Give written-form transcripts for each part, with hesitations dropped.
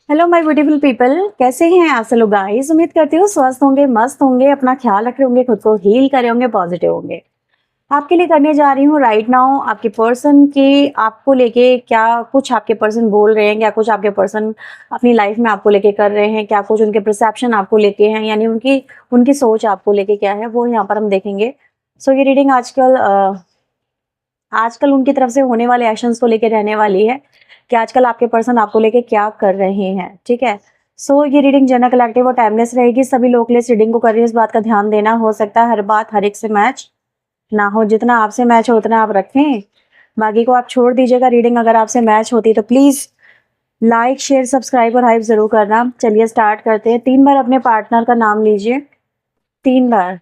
Hello my beautiful people, कैसे हैं आप सब लोग गाइस। उम्मीद करती हूँ स्वस्थ होंगे, मस्त होंगे, अपना ख्याल रख रहे होंगे, खुद को हील करे होंगे, पॉजिटिव होंगे। आपके लिए करने जा रही हूँ राइट नाउ आपके पर्सन की आपको लेके क्या कुछ आपके पर्सन बोल रहे हैं, क्या कुछ आपके पर्सन अपनी लाइफ में आपको लेके कर रहे हैं, क्या कुछ उनके परसेप्शन आपको लेके हैं, यानी उनकी उनकी सोच आपको लेके क्या है वो यहाँ पर हम देखेंगे। सो ये रीडिंग आजकल उनकी तरफ से होने वाले एक्शंस को लेके रहने वाली है कि आजकल आपके पर्सन आपको लेके क्या कर रहे हैं। ठीक है। सो ये रीडिंग जनरल कलेक्टिव और टाइमलेस रहेगी। सभी लोग के लिए इस रीडिंग को कर रही है, इस बात का ध्यान देना। हो सकता है हर बात हर एक से मैच ना हो, जितना आपसे मैच हो उतना आप रखें, बाकी को आप छोड़ दीजिएगा। रीडिंग अगर आपसे मैच होती तो प्लीज लाइक शेयर सब्सक्राइब और हाइप जरूर करना। चलिए स्टार्ट करते हैं। 3 बार अपने पार्टनर का नाम लीजिए, 3 बार।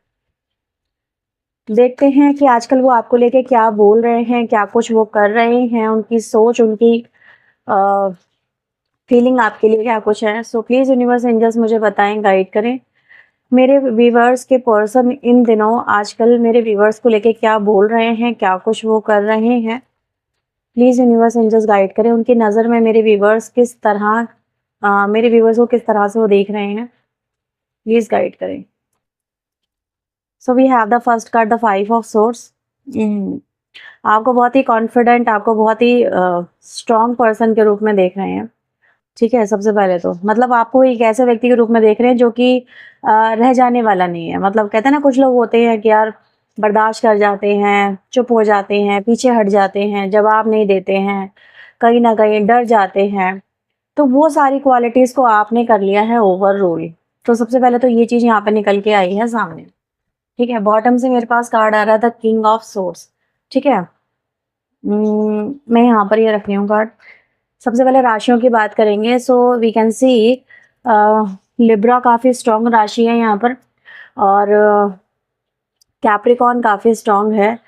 देखते हैं कि आजकल वो आपको लेके क्या बोल रहे हैं, क्या कुछ वो कर रहे हैं, उनकी सोच, उनकी फीलिंग आपके लिए क्या कुछ है। सो प्लीज यूनिवर्स एंजल्स मुझे बताएं, गाइड करें। मेरे व्यूवर्स के पर्सन इन दिनों आजकल मेरे व्यूवर्स को लेके क्या बोल रहे हैं, क्या कुछ वो कर रहे हैं। प्लीज यूनिवर्स एंजल्स गाइड करें। उनकी नज़र में मेरे व्यूवर्स किस तरह मेरे व्यूवर्स को किस तरह से वो देख रहे हैं, प्लीज गाइड करें। So we have the first card, the 5 of source. आपको बहुत ही कॉन्फिडेंट, आपको बहुत ही स्ट्रॉन्ग पर्सन के रूप में देख रहे हैं। ठीक है। सबसे पहले तो मतलब आपको एक ऐसे व्यक्ति के रूप में देख रहे हैं जो कि रह जाने वाला नहीं है। मतलब कहते हैं ना, कुछ लोग होते हैं कि यार बर्दाश्त कर जाते हैं, चुप हो जाते हैं, पीछे हट जाते हैं, जवाब नहीं देते हैं, कहीं ना कहीं डर जाते हैं। तो वो सारी क्वालिटीज़ को आपने कर लिया है ओवर रूल। तो सबसे पहले तो ये चीज़ यहाँ पे निकल के आई है सामने। ठीक है। बॉटम से मेरे पास कार्ड आ रहा था किंग ऑफ सोर्स। ठीक है। मैं यहाँ पर ये रख रही हूँ कार्ड। सबसे पहले राशियों की बात करेंगे। So we can see Libra काफ़ी स्ट्रॉन्ग राशि है यहाँ पर, और कैप्रिकॉन काफ़ी स्ट्रॉन्ग है।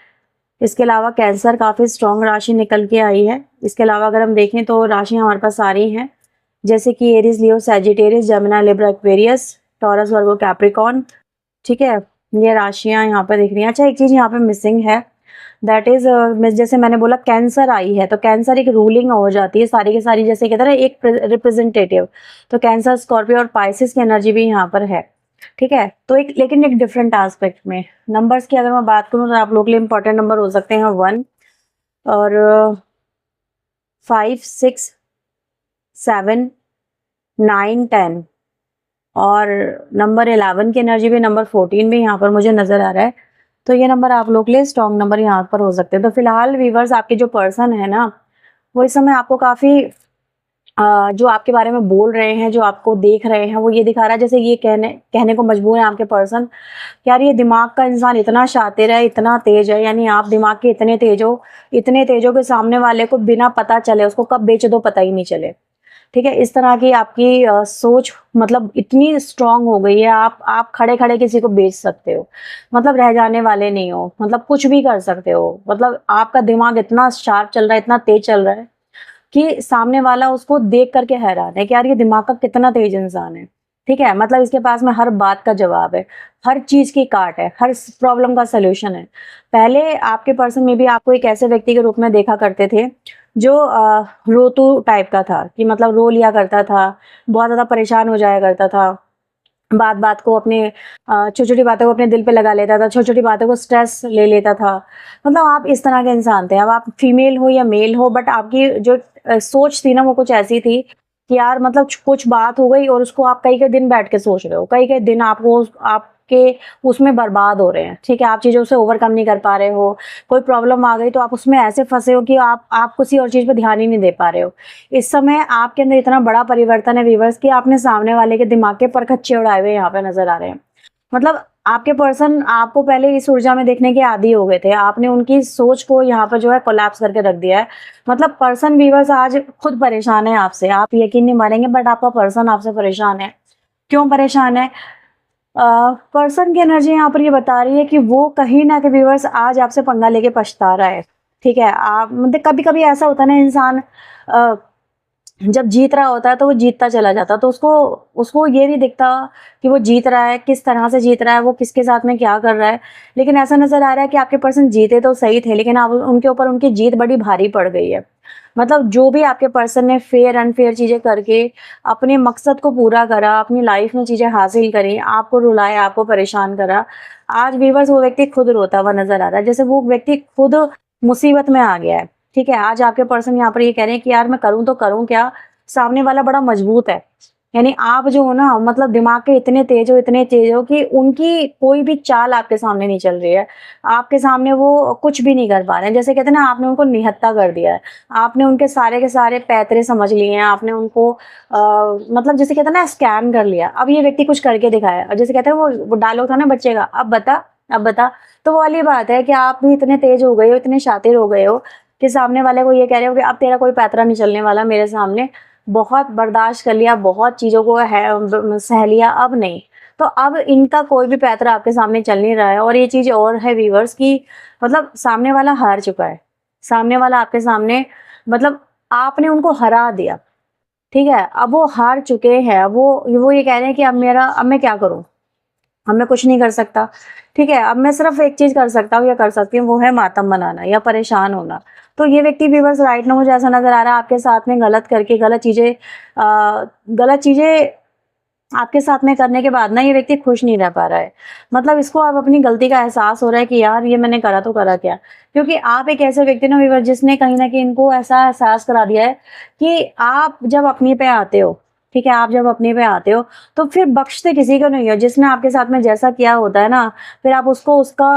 इसके अलावा कैंसर काफ़ी स्ट्रॉन्ग राशि निकल के आई है। इसके अलावा अगर हम देखें तो राशि हमारे पास सारी हैं, जैसे कि Aries, Leo, Sagittarius, Gemini, Libra, Aquarius, Taurus, Virgo, Capricorn. ठीक है। ये राशियां यहाँ पर दिख रही हैं। अच्छा, एक चीज़ यहाँ पे मिसिंग है, दैट इज जैसे मैंने बोला कैंसर आई है, तो कैंसर एक रूलिंग हो जाती है सारी की सारी, जैसे कहते हैं ना एक रिप्रेजेंटेटिव। तो कैंसर, स्कॉर्पियो और पाइसिस की एनर्जी भी यहाँ पर है। ठीक है। तो एक लेकिन एक डिफरेंट एस्पेक्ट में नंबर्स की अगर मैं बात करूँ तो आप लोग के लिए इंपॉर्टेंट नंबर हो सकते हैं 1 और 5, 6, 7, 9, 10, और नंबर 11 की एनर्जी भी, नंबर 14 भी यहाँ पर मुझे नजर आ रहा है। तो ये नंबर आप लोग के लिए स्ट्रॉन्ग नंबर यहाँ पर हो सकते हैं। तो फिलहाल वीवर्स, आपके जो पर्सन है ना, वो इस समय आपको काफी जो आपके बारे में बोल रहे हैं, जो आपको देख रहे हैं, वो ये दिखा रहा है जैसे ये कहने कहने को मजबूर है आपके पर्सन, यार ये दिमाग का इंसान इतना शातिर है, इतना तेज है, यानी आप दिमाग के इतने तेज हो कि सामने वाले को बिना पता चले, उसको कब बेच दो पता ही नहीं चले। ठीक है। इस तरह की आपकी सोच मतलब इतनी स्ट्रांग हो गई है, आप खड़े खड़े किसी को बेच सकते हो, मतलब रह जाने वाले नहीं हो, मतलब कुछ भी कर सकते हो। मतलब आपका दिमाग इतना शार्प चल रहा है, इतना तेज चल रहा है कि सामने वाला उसको देख करके हैरान है कि यार ये दिमाग का कितना तेज इंसान है। ठीक है। मतलब इसके पास में हर बात का जवाब है, हर चीज की काट है, हर प्रॉब्लम का सोल्यूशन है। पहले आपके पर्सन में भी आपको एक ऐसे व्यक्ति के रूप में देखा करते थे जो रोतू टाइप का था, कि मतलब रो लिया करता था, बहुत ज्यादा परेशान हो जाया करता था, बात बात को अपने छोटी छोटी बातों को अपने दिल पे लगा लेता था, छोटी छोटी बातों को स्ट्रेस ले लेता था। मतलब आप इस तरह के इंसान थे। अब आप फीमेल हो या मेल हो, बट आपकी जो सोच थी ना वो कुछ ऐसी थी कि यार मतलब कुछ बात हो गई और उसको आप कई कई दिन बैठ के सोच रहे हो, कई कई दिन आपको आपके उसमें बर्बाद हो रहे हैं। ठीक है। आप चीज़ों से ओवरकम नहीं कर पा रहे हो, कोई प्रॉब्लम आ गई तो आप उसमें ऐसे फंसे हो कि आप किसी और चीज़ पर ध्यान ही नहीं दे पा रहे हो। इस समय आपके अंदर इतना बड़ा परिवर्तन है व्यूवर्स कि आपने सामने वाले के दिमाग के परखच्चे उड़ाए हुए यहाँ पे नजर आ रहे हैं। मतलब आपके पर्सन आपको पहले इस ऊर्जा में देखने के आदी हो गए थे, आपने उनकी सोच को यहाँ पर जो है कोलैप्स करके रख दिया है। मतलब पर्सन व्यूवर्स आज खुद परेशान है आपसे, आप यकीन नहीं मानेंगे, बट आपका पर्सन आपसे परेशान है। क्यों परेशान है? पर्सन की एनर्जी यहाँ पर ये बता रही है कि वो कहीं ना कहीं व्यूवर्स आज आपसे पंगा लेके पछता रहा है। ठीक है। आप मतलब कभी कभी ऐसा होता है ना, इंसान जब जीत रहा होता है तो वो जीतता चला जाता है, तो उसको उसको ये नहीं दिखता कि वो जीत रहा है, किस तरह से जीत रहा है, वो किसके साथ में क्या कर रहा है। लेकिन ऐसा नजर आ रहा है कि आपके पर्सन जीते तो सही थे, लेकिन अब उनके ऊपर उनकी जीत बड़ी भारी पड़ गई है। मतलब जो भी आपके पर्सन ने फेयर अनफेयर चीजें करके अपने मकसद को पूरा करा, अपनी लाइफ में चीजें हासिल करी, आपको रुलाया, आपको परेशान करा, आज व्यूवर्स वो व्यक्ति खुद रोता हुआ नजर आ रहा है, जैसे वो व्यक्ति खुद मुसीबत में आ गया है। ठीक है, आज आपके पर्सन यहाँ पर ये कह रहे हैं कि यार मैं करूं तो करूं क्या, सामने वाला बड़ा मजबूत है। यानी आप जो हो ना, मतलब दिमाग के इतने तेज हो कि उनकी कोई भी चाल आपके सामने नहीं चल रही है, आपके सामने वो कुछ भी नहीं कर पा रहे हैं। जैसे कहते हैं ना, आपने उनको निहत्था कर दिया है, आपने उनके सारे के सारे पैतरे समझ लिए हैं, आपने उनको मतलब जैसे कहते हैं ना स्कैम कर लिया। अब ये व्यक्ति कुछ करके दिखाया, और जैसे कहते हैं वो डायलॉग था ना बच्चे का, अब बता अब बता। तो वो वाली बात है कि आप भी इतने तेज हो गए हो, इतने शातिर हो गए हो कि सामने वाले को ये कह रहे हो कि अब तेरा कोई पैतरा नहीं चलने वाला मेरे सामने, बहुत बर्दाश्त कर लिया, बहुत चीज़ों को है सह लिया, अब नहीं। तो अब इनका कोई भी पैतरा आपके सामने चल नहीं रहा है। और ये चीज़ और है व्यूअर्स की, मतलब सामने वाला हार चुका है, सामने वाला आपके सामने, मतलब आपने उनको हरा दिया। ठीक है, अब वो हार चुके हैं, वो ये कह रहे हैं कि अब मैं क्या करूं, अब मैं कुछ नहीं कर सकता। ठीक है, अब मैं सिर्फ एक चीज कर सकता हूँ या कर सकती हूँ, वो है मातम बनाना या परेशान होना। तो ये व्यक्ति व्यूअर्स राइट ना, मुझे ऐसा नजर आ रहा है आपके साथ में गलत करके, गलत चीजें आपके साथ में करने के बाद ना ये व्यक्ति खुश नहीं रह पा रहा है। मतलब इसको अब अपनी गलती का एहसास हो रहा है कि यार ये मैंने करा तो करा क्या। क्योंकि आप एक ऐसे व्यक्ति ना व्यूअर, जिसने कहीं ना कहीं इनको ऐसा एहसास करा दिया है कि आप जब अपने पे आते हो, ठीक है, आप जब अपने पे आते हो तो फिर बख्शते किसी को नहीं हो। जिसने आपके साथ में जैसा किया होता है ना, फिर आप उसको उसका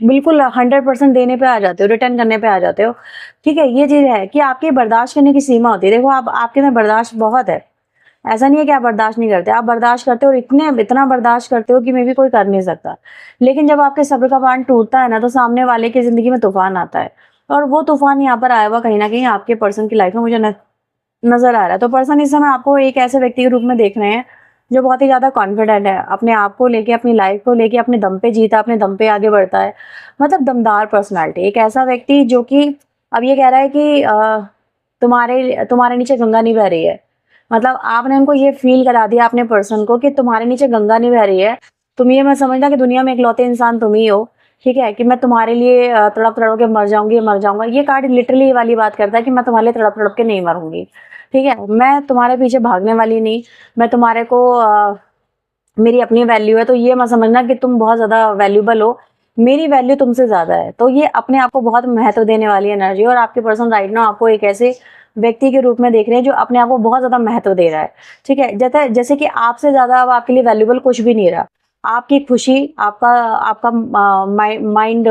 बिल्कुल 100% देने पे आ जाते हो, रिटर्न करने पे आ जाते हो। ठीक है, ये चीज है कि आपकी बर्दाश्त करने की सीमा होती है। देखो, आप आपके में बर्दाश्त बहुत है, ऐसा नहीं है कि आप बर्दाश्त नहीं करते, आप बर्दाश्त करते हो, और इतना बर्दाश्त करते हो कि मे भी कोई कर नहीं सकता। लेकिन जब आपके सब्र का बांध टूटता है ना, तो सामने वाले की जिंदगी में तूफान आता है। और वो तूफान यहाँ पर आया हुआ कहीं ना कहीं आपके पर्सन की लाइफ में मुझे नजर आ रहा है। तो पर्सन इस समय आपको एक ऐसे व्यक्ति के रूप में देख रहे हैं जो बहुत ही ज्यादा कॉन्फिडेंट है, अपने आप को लेके, अपनी लाइफ को लेके, अपने दम पे जीता, अपने दम पे आगे बढ़ता है। मतलब दमदार पर्सनालिटी, एक ऐसा व्यक्ति जो कि अब ये कह रहा है कि तुम्हारे तुम्हारे नीचे गंगा नहीं बह रही है। मतलब आपने उनको ये फील करा दिया अपने पर्सन को कि तुम्हारे नीचे गंगा नहीं बह रही है, तुम ये मत समझना कि दुनिया में इकलौते इंसान तुम ही हो। ठीक है, कि मैं तुम्हारे लिए तड़प तड़प के मर जाऊंगी, मर जाऊंगा। ये कार्ड लिटरली ये वाली बात करता है कि मैं तुम्हारे लिए तड़प तड़प के नहीं मरूंगी। ठीक है, मैं तुम्हारे पीछे भागने वाली नहीं, मैं तुम्हारे को मेरी अपनी वैल्यू है, तो ये मत समझना कि तुम बहुत ज्यादा वैल्यूबल हो, मेरी वैल्यू तुमसे ज्यादा है। तो ये अपने आप को बहुत महत्व देने वाली एनर्जी, और आपके पर्सन राइट नाउ आपको एक ऐसे व्यक्ति के रूप में देख रहे हैं जो अपने आप को बहुत ज्यादा महत्व दे रहा है। ठीक है, जैसे कि आपसे ज्यादा अब आपके लिए वैल्यूबल कुछ भी नहीं रहा। आपकी खुशी, आपका आपका माइंड,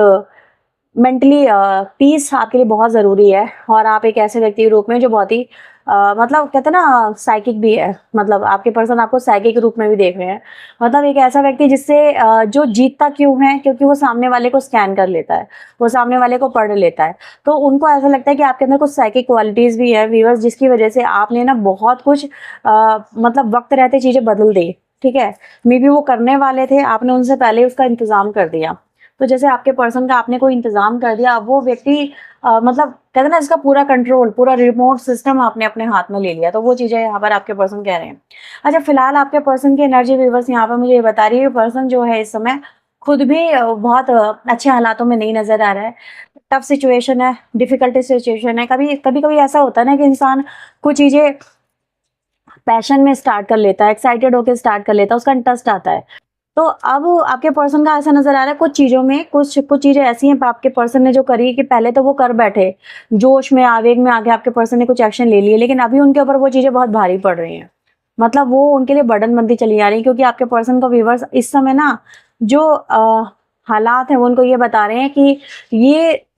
मेंटली पीस आपके लिए बहुत ज़रूरी है। और आप एक ऐसे व्यक्ति के रूप में जो बहुत ही मतलब कहते हैं ना साइकिक भी है, मतलब आपके पर्सन आपको साइकिक के रूप में भी देख रहे हैं। मतलब एक ऐसा व्यक्ति जिससे जो जीतता क्यों है, क्योंकि वो सामने वाले को स्कैन कर लेता है, वो सामने वाले को पढ़ लेता है। तो उनको ऐसा लगता है कि आपके अंदर कुछ साइकिक क्वालिटीज़ भी है व्यूअर्स, जिसकी वजह से आपने ना बहुत कुछ मतलब वक्त रहते चीज़ें बदल दी। ठीक है, मे बी वो करने वाले थे, आपने उनसे पहले उसका इंतजाम कर दिया। तो जैसे आपके पर्सन का आपने कोई इंतजाम कर दिया, अब वो व्यक्ति मतलब कहते हैं ना, इसका पूरा कंट्रोल, पूरा रिमोट सिस्टम आपने अपने हाथ में ले लिया। तो वो चीजें यहाँ पर आपके पर्सन कह रहे हैं। अच्छा, फिलहाल आपके पर्सन की एनर्जी व्यूअर्स यहाँ पर मुझे ये बता रही है, पर्सन जो है इस समय खुद भी बहुत अच्छे हालातों में नहीं नजर आ रहा है। टफ सिचुएशन है, डिफिकल्टी सिचुएशन है। कभी कभी कभी ऐसा होता है ना कि इंसान कुछ चीजें पैशन में स्टार्ट कर लेता है, एक्साइटेड होकर स्टार्ट कर लेता है, उसका इंटरेस्ट आता है। तो अब आपके पर्सन का ऐसा नजर आ रहा है, कुछ चीजों में कुछ कुछ चीजें ऐसी हैं आपके पर्सन ने जो करी कि पहले तो वो कर बैठे, जोश में आवेग में आके आपके पर्सन ने कुछ एक्शन ले लिए, लेकिन अभी उनके ऊपर वो चीजें बहुत भारी पड़ रही हैं। मतलब वो उनके लिए बर्डन बनती चली जा रही है, क्योंकि आपके पर्सन का व्यूवर्स इस समय ना जो हालात है वो उनको ये बता रहे हैं कि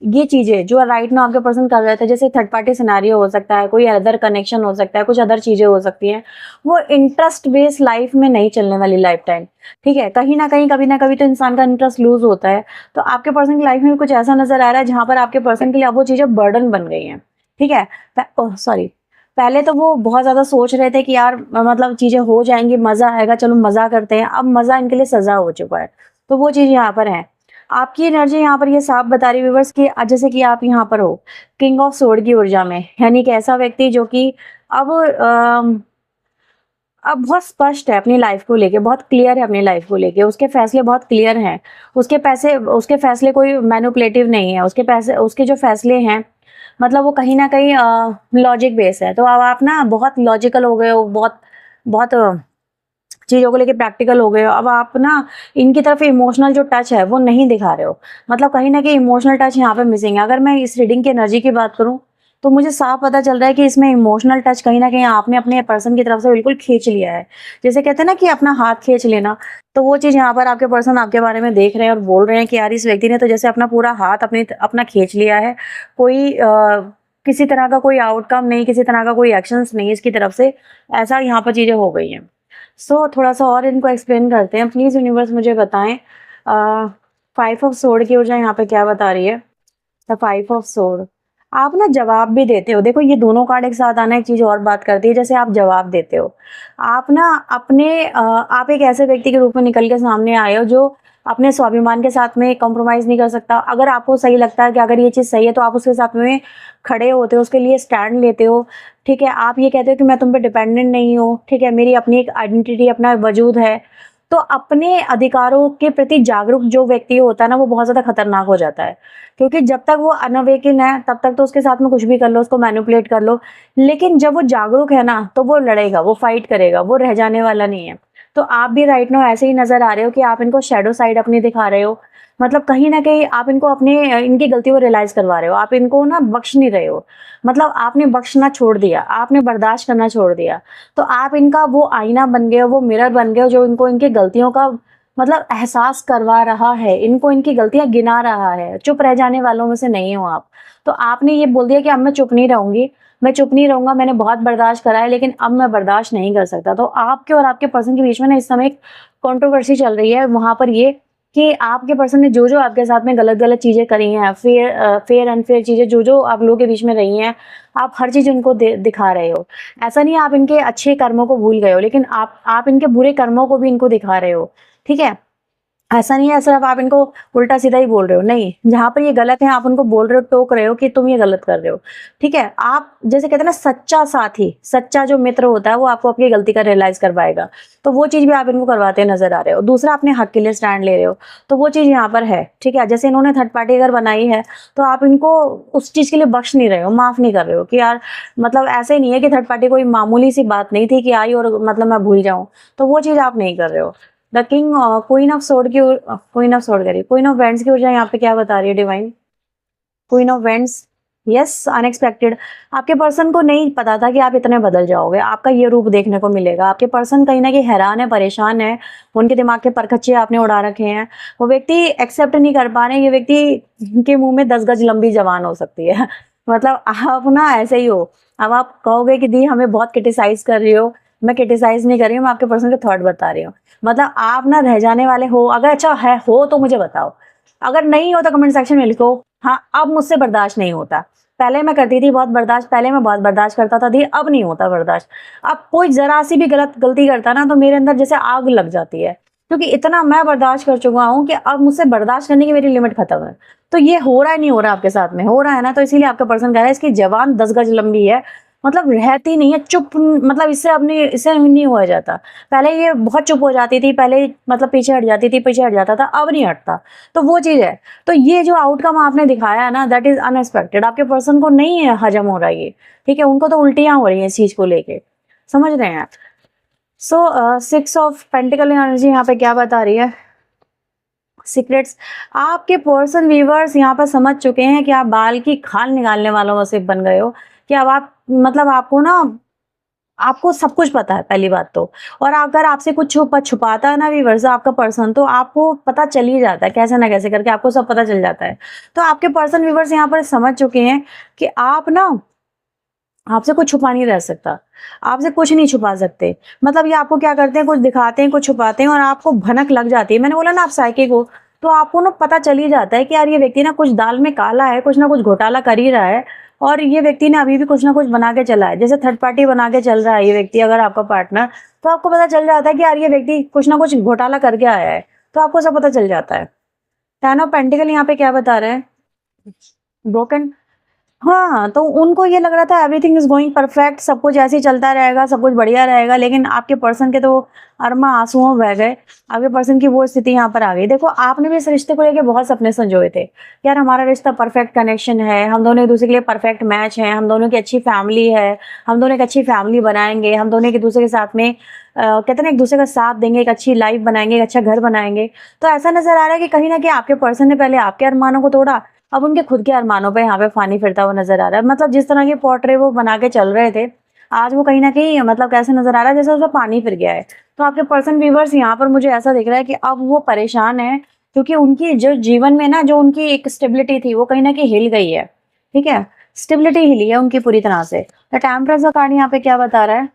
ये चीजें जो राइट नाउ आपके पर्सन कर रहे थे, जैसे थर्ड पार्टी सिनेरियो हो सकता है, कोई अदर कनेक्शन हो सकता है, कुछ अदर चीजें हो सकती हैं, वो इंटरेस्ट बेस्ड लाइफ में नहीं चलने वाली लाइफ टाइम। ठीक है, कहीं ना कहीं कभी ना कभी तो इंसान का इंटरेस्ट लूज होता है। तो आपके पर्सन की लाइफ में भी कुछ ऐसा नजर आ रहा है जहां पर आपके पर्सन के लिए अब वो चीजें बर्डन बन गई हैं। ठीक है, सॉरी, पहले तो वो बहुत ज्यादा सोच रहे थे कि यार मतलब चीजें हो जाएंगी, मजा आएगा, चलो मजा करते हैं। अब मजा इनके लिए सजा हो चुका है। तो वो चीज यहाँ पर है। आपकी एनर्जी यहाँ पर ये साफ बता रही व्यूअर्स कि जैसे कि आप यहाँ पर हो किंग ऑफ सोर्ड की ऊर्जा में, यानी कि ऐसा व्यक्ति जो कि अब अब बहुत स्पष्ट है अपनी लाइफ को लेके, बहुत क्लियर है अपनी लाइफ को लेके, उसके फैसले बहुत क्लियर हैं, उसके फैसले कोई मैनिपुलेटिव नहीं है, उसके पैसे उसके जो फैसले हैं मतलब वो कहीं ना कहीं लॉजिक बेस है। तो अब आप ना बहुत लॉजिकल हो गए हो, बहुत बहुत चीज़ों को लेके प्रैक्टिकल हो गए हो। अब आप ना इनकी तरफ इमोशनल जो टच है वो नहीं दिखा रहे हो, मतलब कहीं ना कहीं इमोशनल टच यहाँ पे मिसिंग है। अगर मैं इस रीडिंग की एनर्जी की बात करूँ तो मुझे साफ पता चल रहा है कि इसमें इमोशनल टच कहीं ना कहीं आपने अपने पर्सन की तरफ से बिल्कुल खींच लिया है। जैसे कहते हैं ना कि अपना हाथ खींच लेना, तो वो चीज़ यहाँ पर आपके पर्सन आपके बारे में देख रहे हैं और बोल रहे हैं कि यार इस व्यक्ति ने तो जैसे अपना पूरा हाथ अपना खींच लिया है। कोई किसी तरह का कोई आउटकम नहीं, किसी तरह का कोई एक्शंस नहीं इसकी तरफ से, ऐसा यहाँ पर चीज़ें हो गई हैं। सो थोड़ा सा और इनको एक्सप्लेन करते हैं। प्लीज़ यूनिवर्स मुझे बताएं 5 ऑफ सोर्ड की ऊर्जा यहाँ पे क्या बता रही है। द 5 ऑफ सोर्ड, आप ना जवाब भी देते हो। देखो ये दोनों कार्ड एक साथ आना एक चीज़ और बात करती है, जैसे आप जवाब देते हो। आप ना आप एक ऐसे व्यक्ति के रूप में निकल के सामने आए हो जो अपने स्वाभिमान के साथ में कॉम्प्रोमाइज़ नहीं कर सकता। अगर आपको सही लगता है कि अगर ये चीज़ सही है तो आप उसके साथ में खड़े होते हो, उसके लिए स्टैंड लेते हो। ठीक है, आप ये कहते हो कि मैं तुम पे डिपेंडेंट नहीं हूँ, ठीक है, मेरी अपनी एक आइडेंटिटी, अपना वजूद है। तो अपने अधिकारों के प्रति जागरूक जो व्यक्ति होता है ना वो बहुत ज़्यादा खतरनाक हो जाता है, क्योंकि जब तक वो अनअवेकन है तब तक तो उसके साथ में कुछ भी कर लो, उसको मैनिपुलेट कर लो, लेकिन जब वो जागरूक है ना तो वो लड़ेगा, वो फाइट करेगा, वो रह जाने वाला नहीं है। तो आप भी राइट नाउ ऐसे ही नजर आ रहे हो कि आप इनको शेडो साइड अपनी दिखा रहे हो, मतलब कहीं ना कहीं आप इनको इनकी गलती को रियलाइज करवा रहे हो, आप इनको ना बख्श नहीं रहे हो। मतलब आपने बख्शना छोड़ दिया, आपने बर्दाश्त करना छोड़ दिया। तो आप इनका वो आईना बन गए हो, वो मिरर बन गए हो जो इनको इनकी गलतियों का मतलब एहसास करवा रहा है, इनको इनकी गलतियां गिना रहा है। चुप रह जाने वालों में से नहीं हो आप। तो आपने ये बोल दिया कि अब मैं चुप नहीं रहूंगी, मैं चुप नहीं रहूंगा, मैंने बहुत बर्दाश्त करा है लेकिन अब मैं बर्दाश्त नहीं कर सकता। तो आपके और आपके पर्सन के बीच में ना इस समय एक कंट्रोवर्सी चल रही है वहां पर, ये कि आपके पर्सन ने जो जो आपके साथ में गलत गलत चीजें करी हैं, फेयर अनफेयर चीजें जो जो आप लोगों के बीच में रही हैं, आप हर चीज उनको दिखा रहे हो। ऐसा नहीं आप इनके अच्छे कर्मों को भूल गए हो, लेकिन आप इनके बुरे कर्मों को भी इनको दिखा रहे हो। ठीक है, ऐसा नहीं है सिर्फ आप इनको उल्टा सीधा ही बोल रहे हो, नहीं, जहां पर ये गलत है आप उनको बोल रहे हो, टोक रहे हो कि तुम ये गलत कर रहे हो। ठीक है, आप जैसे कहते हैं ना सच्चा साथी, सच्चा जो मित्र होता है वो आपको अपनी गलती का रियलाइज करवाएगा। तो वो चीज भी आप इनको करवाते नजर आ रहे हो। दूसरा, अपने हक के लिए स्टैंड ले रहे हो, तो वो चीज यहाँ पर है। ठीक है, जैसे इन्होंने थर्ड पार्टी अगर बनाई है तो आप इनको उस चीज के लिए बख्श नहीं रहे हो, माफ नहीं कर रहे हो कि यार मतलब ऐसे नहीं है कि थर्ड पार्टी कोई मामूली सी बात नहीं थी कि आई और मतलब मैं भूल जाऊं, तो वो चीज आप नहीं कर रहे हो। The king, queen of sword की क्वीन ऑफ सोर्ड करिए, क्वीन ऑफ वेंड्स की ऊर्जा यहाँ पे क्या बता रही है divine. Queen of vends, yes, unexpected. आपके पर्सन को नहीं पता था कि आप इतने बदल जाओगे, आपका ये रूप देखने को मिलेगा। आपके पर्सन कहीं ना कहीं हैरान है, परेशान है, उनके दिमाग के परखच्चे आपने उड़ा रखे हैं। वो व्यक्ति एक्सेप्ट नहीं कर पा रहे, ये व्यक्ति के मुंह में 10 गज लंबी जबान हो सकती है मतलब आप ना ऐसे ही हो। अब आप कहोगे कि दी हमें बहुत क्रिटिसाइज कर रही हो, मैं क्रिटिसाइज नहीं कर रही हूँ, मैं आपके पर्सन के थॉट बता रही हूँ। मतलब आप ना रह जाने वाले हो, अगर अच्छा है हो तो मुझे बताओ, अगर नहीं हो तो कमेंट सेक्शन में लिखो हाँ अब मुझसे बर्दाश्त नहीं होता। पहले मैं करती थी बहुत बर्दाश्त, पहले मैं बहुत बर्दाश्त करता था दी, अब नहीं होता बर्दाश्त। अब कोई जरा सी भी गलती करता ना तो मेरे अंदर जैसे आग लग जाती है, क्योंकि इतना मैं बर्दाश्त कर चुका हूँ कि अब मुझसे बर्दाश्त करने की मेरी लिमिट खत्म है। तो ये हो रहा है, नहीं हो रहा आपके साथ में, हो रहा है ना, तो इसीलिए आपका पर्सन कह रहा है इसकी जबान 10 गज लंबी है, मतलब रहती नहीं है चुप, मतलब इससे नहीं हो जाता। पहले ये बहुत चुप हो जाती थी, पहले मतलब पीछे हट जाती थी, पीछे हट जाता था, अब नहीं हटता। तो वो चीज है। तो ये जो आउटकम आपने दिखाया है ना, दैट इज अनएक्सपेक्टेड, आपके पर्सन को नहीं है हजम हो रहा है ये। ठीक है, उनको तो उल्टियां हो रही है इस चीज को लेके, समझ रहे हैं। सो 6 ऑफ पेंटिकल एनर्जी यहाँ पे क्या बता रही है, सीक्रेट्स। आपके पर्सन व्यूवर्स यहाँ पर समझ चुके हैं कि आप बाल की खाल निकालने वालों में से बन गए हो, कि अब आप मतलब आपको ना आपको सब कुछ पता है पहली बात तो। और अगर आपसे कुछ छुपाता है ना व्यूअर्स आपका पर्सन, तो आपको पता चल ही जाता है, कैसे ना कैसे करके आपको सब पता चल जाता है। तो आपके पर्सन व्यूअर्स यहाँ पर समझ चुके हैं कि आप ना, आपसे कुछ छुपा नहीं रह सकता, आपसे कुछ नहीं छुपा सकते। मतलब ये आपको क्या करते हैं, कुछ दिखाते हैं, कुछ छुपाते हैं, और आपको भनक लग जाती है। मैंने बोला ना आप साइकिक हो, तो आपको ना पता चल ही जाता है कि यार ये व्यक्ति ना कुछ दाल में काला है, कुछ ना कुछ घोटाला कर ही रहा है। और ये व्यक्ति ने अभी भी कुछ ना कुछ बना के चला है, जैसे थर्ड पार्टी बना के चल रहा है ये व्यक्ति, अगर आपका पार्टनर, तो आपको पता चल जाता है कि यार ये व्यक्ति कुछ ना कुछ घोटाला करके आया है, तो आपको सब पता चल जाता है। टेन ऑफ पेंटिकल यहाँ पे क्या बता रहे हैं, ब्रोकन हाँ, तो उनको ये लग रहा था एवरीथिंग इज़ गोइंग परफेक्ट, सब कुछ ऐसे ही चलता रहेगा, सब कुछ बढ़िया रहेगा, लेकिन आपके पर्सन के तो अरमा आँसुओं में बह गए। आपके पर्सन की वो स्थिति यहाँ पर आ गई। देखो, आपने भी इस रिश्ते को लेके बहुत सपने संजोए थे। यार हमारा रिश्ता परफेक्ट कनेक्शन है, हम दोनों एक-दूसरे के लिए परफेक्ट मैच हैं, हम दोनों की अच्छी फैमिली है, हम दोनों एक अच्छी फैमिली बनाएँगे, हम दोनों एक-दूसरे के साथ में कहते हैं ना एक-दूसरे का साथ देंगे, एक अच्छी लाइफ़ बनाएँगे, एक अच्छा घर बनाएँगे। तो ऐसा नज़र आ रहा है कि कहीं न कहीं आपके पर्सन ने पहले आपके अरमानों को तोड़ा, अब उनके खुद के अरमानों पे यहाँ पे पानी फिरता हुआ नज़र आ रहा है। मतलब जिस तरह के पोर्ट्रे वो बना के चल रहे थे, आज वो कहीं न कहीं मतलब कैसे नज़र आ रहा है जैसे उसमें पानी फिर गया है। तो आपके पर्सन व्यूअर्स यहाँ पर मुझे ऐसा दिख रहा है कि अब वो परेशान हैं, क्योंकि उनकी जो जीवन में ना जो उनकी एक स्टेबिलिटी थी वो कहीं न कहीं हिल गई है। ठीक है? स्टेबिलिटी हिली है उनकी पूरी तरह से। द टेम्परेंस का कार्ड यहाँ पे क्या बता रहा है?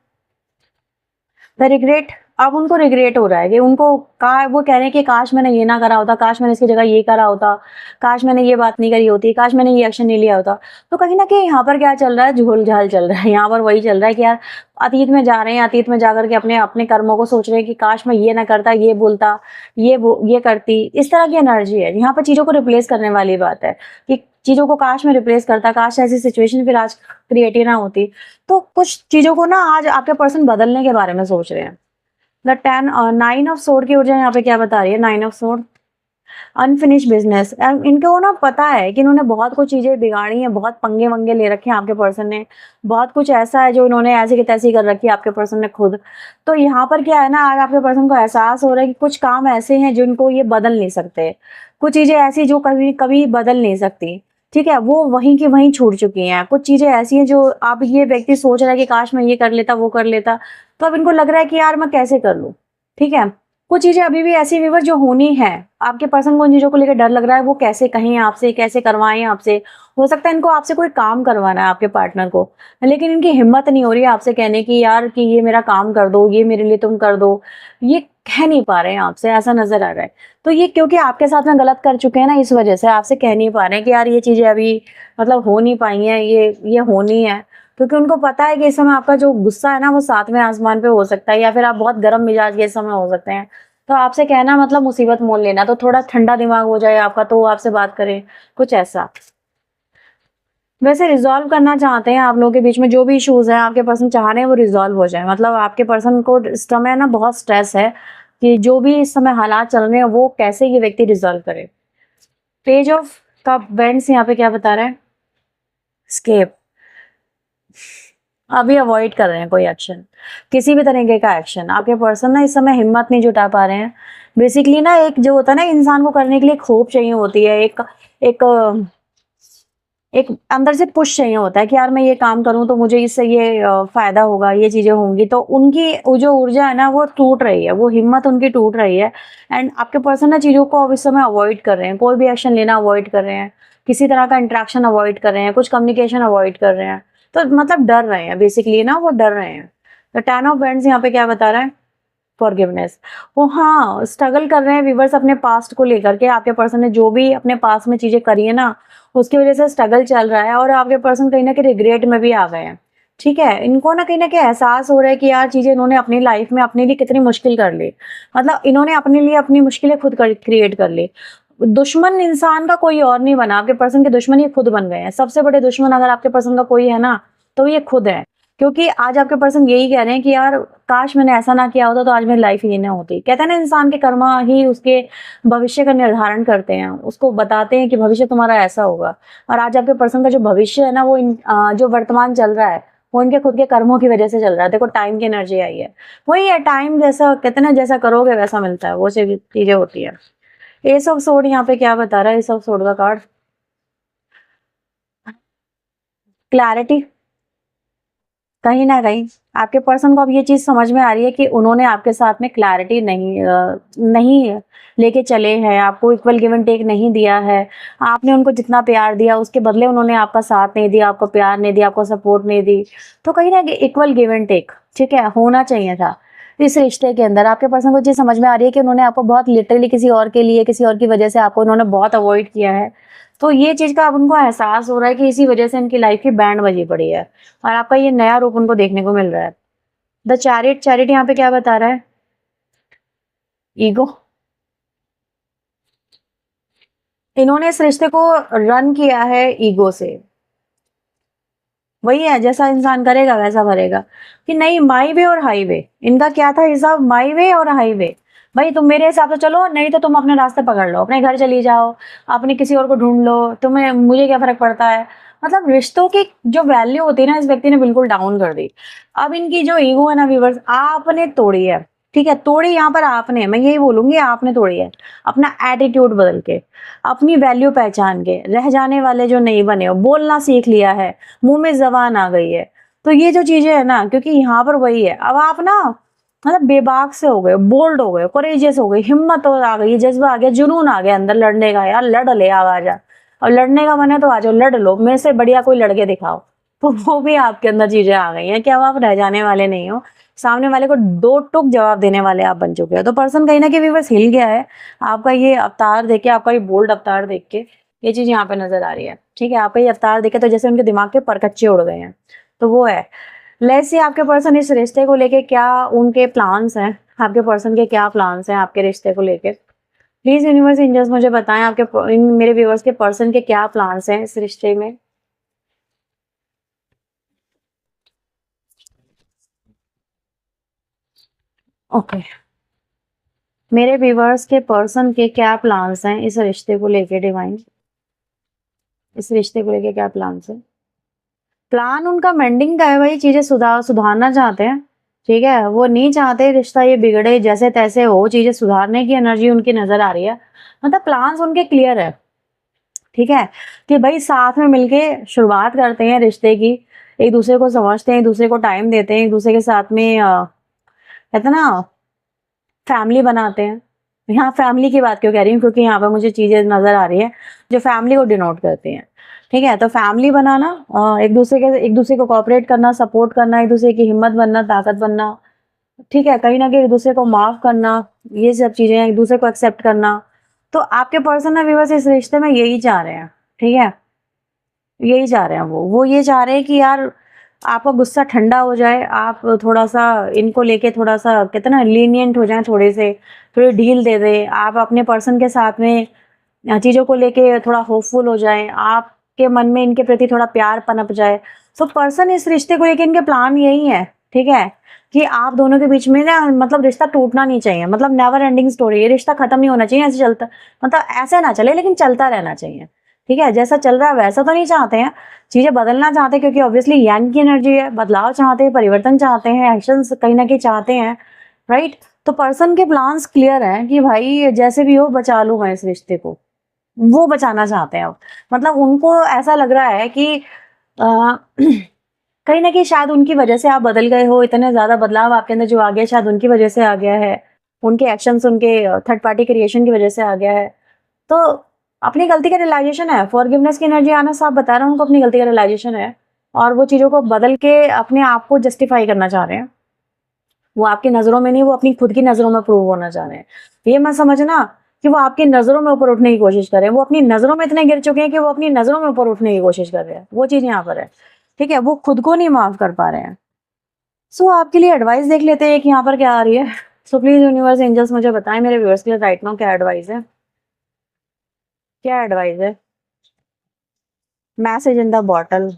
The regret. अब उनको रिग्रेट हो रहा है कि उनको वो कह रहे हैं कि काश मैंने ये ना करा होता, काश मैंने इसकी जगह ये करा होता, काश मैंने ये बात नहीं करी होती, काश मैंने ये एक्शन नहीं लिया होता। तो कहीं न कहीं यहाँ पर क्या चल रहा है, झोल-झाल चल रहा है। यहाँ पर वही चल रहा है कि यार अतीत में जा रहे हैं, अतीत में जाकर के अपने अपने कर्मों को सोच रहे हैं कि काश मैं ये ना करता, ये बोलता, ये करती। इस तरह की एनर्जी है। यहाँ पर चीज़ों को रिप्लेस करने वाली बात है कि चीज़ों को काश मैं रिप्लेस करता, काश ऐसी सिचुएशन फिर आज क्रिएट ही ना होती। तो कुछ चीज़ों को ना आज आपके पर्सन बदलने के बारे में सोच रहे हैं। द 9 ऑफ सोर्ड की ऊर्जा यहाँ पे क्या बता रही है? 9 ऑफ सोर्ड अनफिनिश्ड बिजनेस। इनको ना पता है कि इन्होंने बहुत कुछ चीजें बिगाड़ी हैं, बहुत पंगे वंगे ले रखे हैं आपके पर्सन ने, बहुत कुछ ऐसा है जो इन्होंने ऐसी की तैसी कर रखी है आपके पर्सन ने खुद। तो यहाँ पर क्या है ना, आज आपके पर्सन को एहसास हो रहा है कि कुछ काम ऐसे हैं जिनको ये बदल नहीं सकते, कुछ चीजें ऐसी जो कभी कभी बदल नहीं सकती। ठीक है, वो वहीं की वहीं छूट चुकी हैं। कुछ चीजें ऐसी हैं जो अब ये व्यक्ति सोच रहा है कि काश मैं ये कर लेता, वो कर लेता। तो अब इनको लग रहा है कि यार मैं कैसे कर लूं। ठीक है, कुछ चीज़ें अभी भी ऐसी व्यूअर जो होनी है, आपके पर्सन को उन चीज़ों को लेकर डर लग रहा है, वो कैसे कहें आपसे, कैसे करवाएँ आपसे। हो सकता है इनको आपसे कोई काम करवाना है आपके पार्टनर को, लेकिन इनकी हिम्मत नहीं हो रही है आपसे कहने की यार कि ये मेरा काम कर दो, ये मेरे लिए तुम कर दो। ये कह नहीं पा रहे हैं आपसे, ऐसा नज़र आ रहा है। तो ये क्योंकि आपके साथ में गलत कर चुके हैं ना, इस वजह से आपसे कह नहीं पा रहे हैं कि यार ये चीज़ें अभी मतलब हो नहीं पाई हैं, ये होनी है। क्योंकि उनको पता है कि इस समय आपका जो गुस्सा है ना, वो 7वें आसमान पे हो सकता है, या फिर आप बहुत गर्म मिजाज के इस समय हो सकते हैं। तो आपसे कहना मतलब मुसीबत मोल लेना, तो थोड़ा ठंडा दिमाग हो जाए आपका तो वो आपसे बात करें, कुछ ऐसा। वैसे रिज़ॉल्व करना चाहते हैं आप लोगों के बीच में जो भी इश्यूज़ हैं, आपके पर्सन चाह रहे हैं वो रिज़ॉल्व हो जाए। मतलब आपके पर्सन को इस समय ना बहुत स्ट्रेस है कि जो भी इस समय हालात चल रहे हैं, वो कैसे ये व्यक्ति रिज़ॉल्व करे। पेज ऑफ कप वेंड्स यहाँ पे क्या बता रहा है? एस्केप। अभी अवॉइड कर रहे हैं कोई एक्शन, किसी भी तरीके का एक्शन। आपके पर्सन ना इस समय हिम्मत नहीं जुटा पा रहे हैं। बेसिकली ना एक जो होता है ना इंसान को करने के लिए एक होप चाहिए होती है, एक एक अंदर से पुश चाहिए होता है कि यार मैं ये काम करूँ तो मुझे इससे ये फ़ायदा होगा, ये चीज़ें होंगी। तो उनकी वो जो ऊर्जा है ना वो टूट रही है, वो हिम्मत उनकी टूट रही है। एंड आपके पर्सन ना चीज़ों को अब इस समय अवॉइड कर रहे हैं, कोई भी एक्शन लेना अवॉइड कर रहे हैं, किसी तरह का इंटरेक्शन अवॉइड कर रहे हैं, कुछ कम्युनिकेशन अवॉइड कर रहे हैं। तो मतलब डर रहे हैं बेसिकली ना, वो डर रहे हैं। तो 10 ऑफ वैंड्स यहाँ पे क्या बता रहा है? फॉरगिवनेस। वो हाँ, स्ट्रगल कर रहे हैं व्यूअर्स अपने पास्ट को लेकर के। आपके पर्सन ने जो भी अपने पास्ट में चीज़ें करी है ना, उसकी वज़ह से स्ट्रगल चल रहा है और आपके पर्सन कहीं न कहीं रिग्रेट में भी आ गए हैं। ठीक है? इनको ना कहीं न कहीं एहसास हो रहा है कि यार चीज़ें इन्होंने अपनी लाइफ़ में अपने लिए कितनी मुश्किल कर ली। मतलब इन्होंने अपने लिए अपनी मुश्किलें खुद कर क्रिएट कर ली। दुश्मन इंसान का कोई और नहीं बना, आपके पर्सन के दुश्मन ये खुद बन गए हैं। सबसे बड़े दुश्मन अगर आपके पर्सन का कोई है ना, तो ये खुद है। क्योंकि आज आपके पर्सन यही कह रहे हैं कि यार काश मैंने ऐसा ना किया होता तो आज मेरी लाइफ ये ना होती। कहते हैं ना इंसान के कर्मा ही उसके भविष्य का निर्धारण करते हैं, उसको बताते हैं कि भविष्य तुम्हारा ऐसा होगा। और आज आपके पर्सन का जो भविष्य है ना वो जो वर्तमान चल रहा है वो इनके खुद के कर्मों की वजह से चल रहा है। देखो टाइम की एनर्जी आई है, वही है टाइम, जैसा कहते हैं ना जैसा करोगे वैसा मिलता है, वो चीजें होती है। एस ऑफ सोर्ड यहाँ पे क्या बता रहा है? एस ऑफ सोर्ड का कार्ड क्लैरिटी। कहीं न कहीं आपके पर्सन को अब ये चीज़ समझ में आ रही है कि उन्होंने आपके साथ में क्लैरिटी नहीं लेके चले हैं, आपको इक्वल गिव एंड टेक नहीं दिया है। आपने उनको जितना प्यार दिया उसके बदले उन्होंने आपका साथ नहीं दिया, आपको प्यार नहीं दिया, आपको सपोर्ट नहीं दी। तो कहीं न कहीं इक्वल गिव एंड टेक, ठीक है, होना चाहिए था। इस रिश्ते के अंदर आपके पर्सन को चीज़ समझ में आ रही है कि उन्होंने आपको बहुत लिटरली किसी और के लिए, किसी और की वजह से आपको उन्होंने बहुत अवॉइड किया है। तो ये चीज़ का अब उनको एहसास हो रहा है कि इसी वजह से इनकी लाइफ की बैंड बजी पड़ी है। और आपका ये नया रूप उनको देखने को मिल रहा है। द चैरिट, चैरिट यहाँ पे क्या बता रहा है? ईगो। इन्होंने इस रिश्ते को रन किया है ईगो से। वही है, जैसा इंसान करेगा वैसा भरेगा। कि नहीं, माई वे और हाईवे, इनका क्या था हिसाब, माई वे और हाईवे। भाई तुम मेरे हिसाब से चलो, नहीं तो तुम अपने रास्ते पकड़ लो, अपने घर चली जाओ, अपने किसी और को ढूंढ लो, तुम्हें मुझे क्या फर्क पड़ता है। मतलब रिश्तों की जो वैल्यू होती है ना, इस व्यक्ति ने बिल्कुल डाउन कर दी। अब इनकी जो ईगो है ना व्यूअर्स, आपने तोड़ी है, ठीक है, तोड़ी यहाँ पर आपने, मैं यही बोलूंगी आपने तोड़ी है। अपना एटीट्यूड बदल के, अपनी वैल्यू पहचान के, रह जाने वाले जो नहीं बने हो, बोलना सीख लिया है, मुंह में जबान आ गई है। तो ये जो चीजें है ना, क्योंकि यहाँ पर वही है, अब आप ना मतलब बेबाक से हो गए, बोल्ड हो गए, कोरेजियस हो गए, हिम्मत आ गई, जज्बा आ गया, जुनून आ गया अंदर लड़ने का। यार लड़ ले, आवाज आ, और लड़ने का मन है तो आ जाओ, लड़ लो, मेरे से बढ़िया कोई लड़के दिखाओ। तो वो भी आपके अंदर चीजें आ गई हैं कि अब आप रह जाने वाले नहीं हो, सामने वाले को दो टूक जवाब देने वाले आप बन चुके हो। तो पर्सन कहीं ना कहीं व्यूअर्स हिल गया है आपका ये अवतार देख के, आपका ये बोल्ड अवतार देख के, ये चीज यहाँ पे नजर आ रही है। ठीक है, आपका ये अवतार देखे तो जैसे उनके दिमाग के परकच्चे उड़ गए हैं। तो वो है, लेट्स सी आपके पर्सन इस रिश्ते को लेके क्या उनके प्लान्स हैं, आपके पर्सन के क्या प्लान्स हैं आपके रिश्ते को लेके। प्लीज यूनिवर्स एंजल्स मुझे बताएं आपके मेरे व्यूअर्स के पर्सन के क्या प्लान्स हैं इस रिश्ते में। ओके, मेरे व्यूअर्स के पर्सन के क्या प्लान्स हैं इस रिश्ते को लेके डिवाइन, इस रिश्ते को लेके क्या प्लान्स हैं। प्लान उनका मेंडिंग का है भाई, चीजें सुधारना चाहते हैं। ठीक है, वो नहीं चाहते रिश्ता ये बिगड़े, जैसे तैसे हो, चीजें सुधारने की एनर्जी उनकी नजर आ रही है। मतलब प्लान्स उनके क्लियर है। ठीक है, कि भाई साथ में मिलके शुरुआत करते हैं रिश्ते की, एक दूसरे को समझते हैं, एक दूसरे को टाइम देते हैं, एक दूसरे के साथ में कहते हैं ना फैमिली बनाते हैं। यहाँ फैमिली की बात क्यों कह रही हूँ, क्योंकि यहाँ पर मुझे चीजें नजर आ रही है जो फैमिली को डिनोट करती हैं। ठीक है, तो फैमिली बनाना, एक दूसरे को कोऑपरेट करना, सपोर्ट करना, एक दूसरे की हिम्मत बनना, ताकत बनना। ठीक है, कहीं ना कहीं एक दूसरे को माफ करना, ये सब चीजें, एक दूसरे को एक्सेप्ट करना। तो आपके पर्सन ना व्यूअर्स इस रिश्ते में यही चाह रहे हैं। ठीक है, यही चाह रहे हैं वो ये चाह रहे हैं कि यार आपका गुस्सा ठंडा हो जाए, आप थोड़ा सा इनको लेके थोड़ा सा कहते हैं ना लीनियंट हो जाए, थोड़े से थोड़ी ढील दे दे, आप अपने पर्सन के साथ में चीज़ों को लेके थोड़ा होपफुल हो जाए, आपके मन में इनके प्रति थोड़ा प्यार पनप जाए। तो पर्सन इस रिश्ते को लेके इनके प्लान यही है। ठीक है, कि आप दोनों के बीच में ना मतलब रिश्ता टूटना नहीं चाहिए, मतलब नेवर एंडिंग स्टोरी, ये रिश्ता खत्म नहीं होना चाहिए, ऐसे चलता मतलब ऐसे ना चले, लेकिन चलता रहना चाहिए। ठीक है, जैसा चल रहा है वैसा तो नहीं चाहते हैं, चीजें बदलना चाहते हैं, क्योंकि ऑब्वियसली यंग की एनर्जी है, बदलाव चाहते हैं, परिवर्तन चाहते हैं, एक्शंस कहीं ना कहीं चाहते हैं। राइट, तो पर्सन के प्लान्स क्लियर हैं कि भाई जैसे भी हो बचा लूं मैं इस रिश्ते को, वो बचाना चाहते हैं अब। मतलब उनको ऐसा लग रहा है कि आ, कहीं ना कहीं शायद उनकी वजह से आप बदल गए हो, इतने ज्यादा बदलाव आपके अंदर जो आ गया शायद उनकी वजह से आ गया है, उनके एक्शंस, उनके थर्ड पार्टी क्रिएशन की वजह से आ गया है। तो अपनी गलती का रियलाइजेशन है, फॉरगिवनेस की एनर्जी आना साफ बता रहा हूँ, उनको अपनी गलती का रियलाइजेशन है, और वो चीजों को बदल के अपने आप को जस्टिफाई करना चाह रहे हैं। वो आपकी नजरों में नहीं, वो अपनी खुद की नजरों में प्रूव होना चाह रहे हैं। ये मत समझना कि वो आपकी नजरों में ऊपर उठने की कोशिश कर रहे हैं, वो अपनी नजरों में इतने गिर चुके हैं कि वो अपनी नजरों में ऊपर उठने की कोशिश कर रहे हैं, वो चीज यहाँ पर है। ठीक है, वो खुद को नहीं माफ कर पा रहे हैं। सो आपके लिए एडवाइस देख लेते हैं कि यहाँ पर क्या आ रही है। सो प्लीज यूनिवर्स एंजल्स मुझे बताएं मेरे व्यूअर्स के लिए राइट नाउ क्या एडवाइस है, क्या एडवाइस है। मैसेज इन द बॉटल,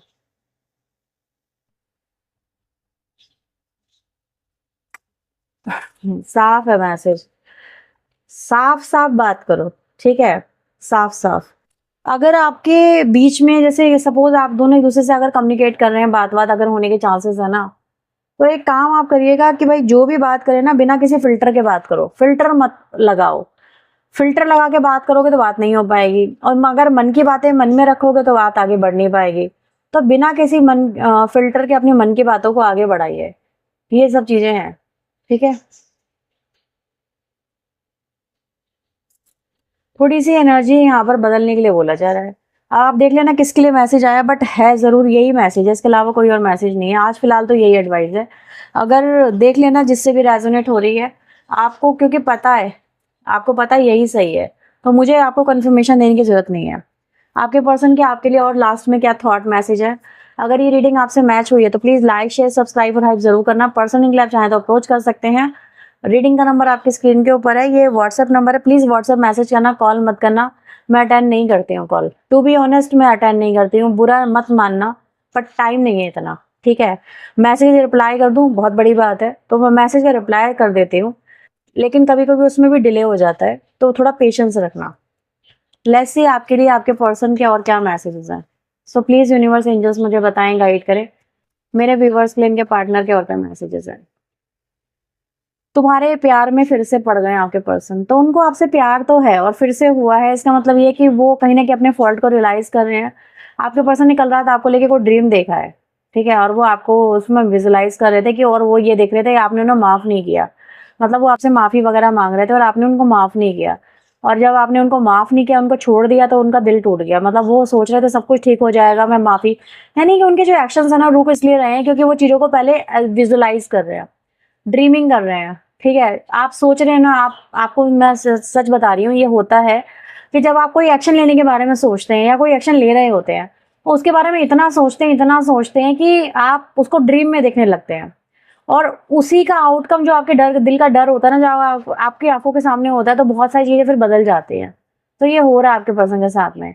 साफ है मैसेज, साफ साफ बात करो। ठीक है, साफ साफ। अगर आपके बीच में जैसे सपोज आप दोनों एक दूसरे से अगर कम्युनिकेट कर रहे हैं, बात बात अगर होने के चांसेस है ना, तो एक काम आप करिएगा कि भाई जो भी बात करें ना, बिना किसी फिल्टर के बात करो, फिल्टर मत लगाओ। फिल्टर लगा के बात करोगे तो बात नहीं हो पाएगी, और अगर मन की बातें मन में रखोगे तो बात आगे बढ़ नहीं पाएगी। तो बिना किसी फिल्टर के अपने मन की बातों को आगे बढ़ाइए, ये सब चीजें हैं। ठीक है, थोड़ी सी एनर्जी यहाँ पर बदलने के लिए बोला जा रहा है। आप देख लेना किसके लिए मैसेज आया, बट है जरूर यही मैसेज है, इसके अलावा कोई और मैसेज नहीं है आज फिलहाल, तो यही एडवाइस है। अगर देख लेना जिससे भी रेजोनेट हो रही है आपको, क्योंकि पता है, आपको पता है यही सही है, तो मुझे आपको कंफर्मेशन देने की जरूरत नहीं है। आपके पर्सन के आपके लिए और लास्ट में क्या थॉट मैसेज है। अगर ये रीडिंग आपसे मैच हुई है तो प्लीज लाइक शेयर सब्सक्राइब और हाइप जरूर करना। पर्सनल के लिए आप चाहें तो अप्रोच कर सकते हैं। रीडिंग का नंबर आपकी स्क्रीन के ऊपर है, ये व्हाट्सएप नंबर है, प्लीज व्हाट्सएप मैसेज करना, कॉल मत करना, मैं अटेंड नहीं करती हूँ कॉल। टू बी ऑनेस्ट मैं अटेंड नहीं करती हूँ, बुरा मत मानना, बट टाइम नहीं है इतना, ठीक है। मैसेज रिप्लाई कर दूँ बहुत बड़ी बात है, तो मैं मैसेज का रिप्लाई कर देती हूँ, लेकिन कभी कभी उसमें भी डिले हो जाता है, तो थोड़ा पेशेंस रखना। लेट्स सी आपके लिए आपके पर्सन के और क्या मैसेजेस हैं। सो प्लीज यूनिवर्स एंजल्स मुझे बताएं, गाइड करें मेरे व्यूवर्स के लिए इनके पार्टनर के और क्या मैसेजेस हैं। तुम्हारे प्यार में फिर से पड़ गए आपके पर्सन, तो उनको आपसे प्यार तो है और फिर से हुआ है, इसका मतलब ये कि वो कहीं ना कहीं अपने फॉल्ट को रियलाइज कर रहे हैं। आपके पर्सन ने कल रात आपको लेके कोई ड्रीम देखा है, ठीक है, और वो आपको उसमें विजुलाइज कर रहे थे कि, और वो ये देख रहे थे कि आपने उन्हें माफ नहीं किया, मतलब वो आपसे माफी वगैरह मांग रहे थे और आपने उनको माफ नहीं किया। और जब आपने उनको माफ नहीं किया, उनको छोड़ दिया, तो उनका दिल टूट गया। मतलब वो सोच रहे थे सब कुछ ठीक हो जाएगा, मैं माफी, यानी कि उनके जो एक्शंस है ना रुक इसलिए रहे हैं क्योंकि वो चीजों को पहले विजुलाइज कर रहे हैं, ड्रीमिंग कर रहे हैं, ठीक है। आप सोच रहे हैं ना, आपको मैं सच बता रही हूँ, ये होता है कि जब आप कोई एक्शन लेने के बारे में सोचते हैं या कोई एक्शन ले रहे होते हैं, तो उसके बारे में इतना सोचते हैं कि आप उसको ड्रीम में देखने लगते हैं, और उसी का आउटकम जो आपके दिल का डर होता है ना, जब आपकी आंखों के सामने होता है, तो बहुत सारी चीजें फिर बदल जाती हैं। तो ये हो रहा है आपके पर्सन के साथ में।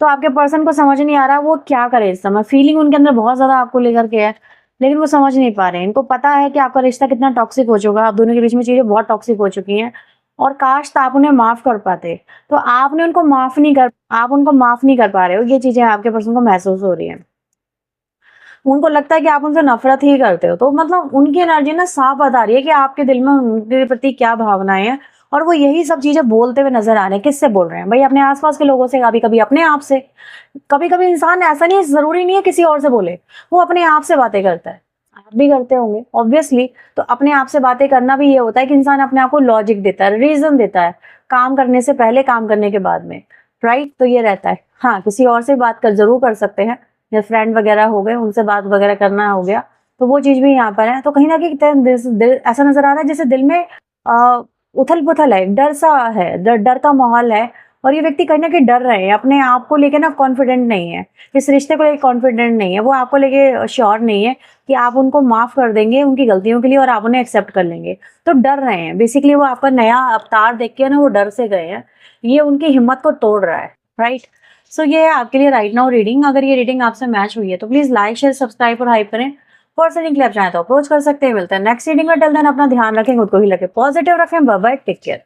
तो आपके पर्सन को समझ नहीं आ रहा वो क्या करे इस समय, फीलिंग उनके अंदर बहुत ज्यादा आपको लेकर के है, लेकिन वो समझ नहीं पा रहे हैं। इनको पता है कि आपका रिश्ता कितना टॉक्सिक हो चुका है, आप दोनों के बीच में चीजें बहुत टॉक्सिक हो चुकी हैं, और काश तो आप उन्हें माफ कर पाते, तो आप उनको माफ नहीं कर पा रहे हो। ये चीजें आपके पर्सन को महसूस हो रही है। उनको लगता है कि आप उनसे नफरत ही करते हो, तो मतलब उनकी एनर्जी ना साफ बता रही है कि आपके दिल में उनके प्रति क्या भावनाएं हैं, और वो यही सब चीजें बोलते हुए नजर आ रहे हैं। किससे बोल रहे हैं भाई? अपने आसपास के लोगों से, कभी कभी अपने आप से। कभी कभी इंसान ऐसा नहीं, जरूरी नहीं है किसी और से बोले, वो अपने आप से बातें करता है। आप भी करते होंगे ऑब्वियसली। तो अपने आप से बातें करना भी ये होता है कि इंसान अपने आप को लॉजिक देता है, रीजन देता है, काम करने से पहले, काम करने के बाद में, राइट। तो ये रहता है। हाँ, किसी और से बात जरूर कर सकते हैं, या फ्रेंड वगैरह हो गए, उनसे बात वगैरह करना हो गया, तो वो चीज भी यहाँ पर है। तो कहीं ना कहीं दिल ऐसा नजर आ रहा है जैसे दिल में उथल पुथल है, डर सा है, डर का माहौल है, और ये व्यक्ति कहीं ना कहीं डर रहे हैं, अपने आप को लेके ना कॉन्फिडेंट नहीं है, इस रिश्ते को लेके कॉन्फिडेंट नहीं है, वो आपको लेके श्योर नहीं है कि आप उनको माफ कर देंगे उनकी गलतियों के लिए, और आप उन्हें एक्सेप्ट कर लेंगे। तो डर रहे हैं बेसिकली, वो आपका नया अवतार देख के ना वो डर से गए हैं। ये उनकी हिम्मत को तोड़ रहा है, राइट। सो ये है आपके लिए राइट नाउ रीडिंग। अगर ये रीडिंग आपसे मैच हुई है तो प्लीज लाइक, शेयर, सब्सक्राइब और हाइप करें। पर्सनली क्लियर चाहे तो अप्रोच कर सकते हैं। मिलते हैं नेक्स्ट रीडिंग में। टिल देन अपना ध्यान रखें, खुद को ही रखें पॉजिटिव, रखें। Bye bye, take care.